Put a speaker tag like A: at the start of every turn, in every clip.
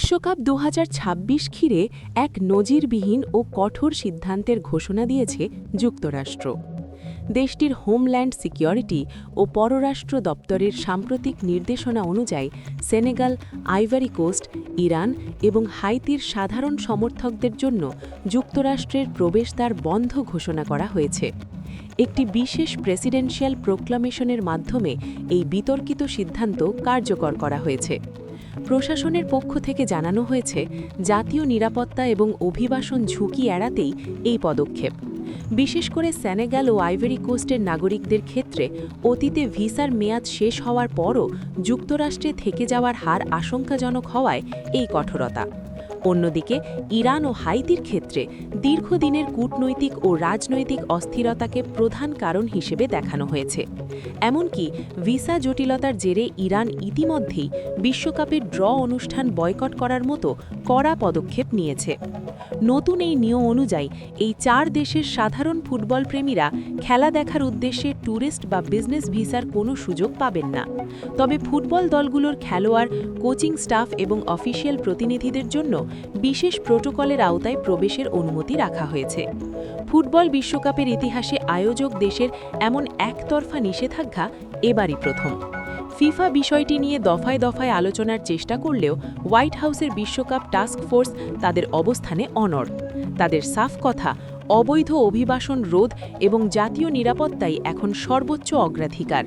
A: বিশ্বকাপ ২০২৬ ঘিরে এক নজিরবিহীন ও কঠোর সিদ্ধান্তের ঘোষণা দিয়েছে যুক্তরাষ্ট্র। দেশটির হোমল্যান্ড সিকিউরিটি ও পররাষ্ট্র দপ্তরের সাম্প্রতিক নির্দেশনা অনুযায়ী সেনেগাল, আইভরি কোস্ট, ইরান এবং হাইতির সাধারণ সমর্থকদের জন্য যুক্তরাষ্ট্রের প্রবেশদ্বার বন্ধ ঘোষণা করা হয়েছে। একটি বিশেষ প্রেসিডেন্সিয়াল প্রোক্লামেশনের মাধ্যমে এই বিতর্কিত সিদ্ধান্ত কার্যকর করা হয়েছে। প্রশাসনের পক্ষ থেকে জানানো হয়েছে, জাতীয় নিরাপত্তা এবং অভিবাসন ঝুঁকি এড়াতেই এই পদক্ষেপ। বিশেষ করে সেনেগাল ও আইভরি কোস্টের নাগরিকদের ক্ষেত্রে অতীতে ভিসার মেয়াদ শেষ হওয়ার পরও যুক্তরাষ্ট্রে থেকে যাওয়ার হার আশঙ্কাজনক হওয়ায় এই কঠোরতা। অন্যদিকে ইরান ও হাইতির ক্ষেত্রে দীর্ঘদিনের কূটনৈতিক ও রাজনৈতিক অস্থিরতাকে প্রধান কারণ হিসেবে দেখানো হয়েছে। এমনকি ভিসা জটিলতার জেরে ইরান ইতিমধ্যেই বিশ্বকাপের ড্র অনুষ্ঠান বয়কট করার মতো কড়া পদক্ষেপ নিয়েছে। নতুন এই নিয়ম অনুযায়ী এই ৪ দেশের সাধারণ ফুটবল প্রেমীরা খেলা দেখার উদ্দেশ্যে ট্যুরিস্ট বা বিজনেস ভিসার কোনো সুযোগ পাবেন না। তবে ফুটবল দলগুলোর খেলোয়াড়, কোচিং স্টাফ এবং অফিসিয়াল প্রতিনিধিদের জন্য বিশেষ প্রোটোকলের আওতায় প্রবেশের অনুমতি রাখা হয়েছে। ফুটবল বিশ্বকাপের ইতিহাসে আয়োজক দেশের এমন একতরফা নিষেধাজ্ঞা এবারই প্রথম। ফিফা বিষয়টি নিয়ে দফায় দফায় আলোচনার চেষ্টা করলেও হোয়াইট হাউসের বিশ্বকাপ টাস্ক ফোর্স তাদের অবস্থানে অনড়। তাদের সাফ কথা, অবৈধ অভিবাসন রোধ এবং জাতীয় নিরাপত্তাই এখন সর্বোচ্চ অগ্রাধিকার।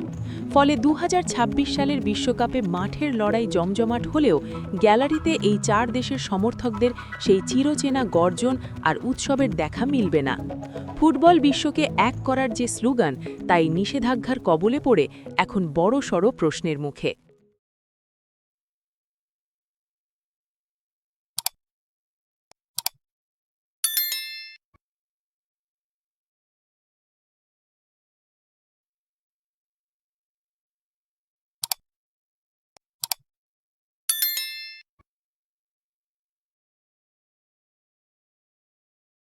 A: ফলে ২০২৬ সালের বিশ্বকাপে মাঠের লড়াই জমজমাট হলেও গ্যালারিতে এই ৪ দেশের সমর্থকদের সেই চিরচেনা গর্জন আর উৎসবের দেখা মিলবে না। ফুটবল বিশ্বকে এক করার যে স্লোগান, তাই নিষেধাজ্ঞার কবলে পড়ে এখন বড়সড় প্রশ্নের মুখে।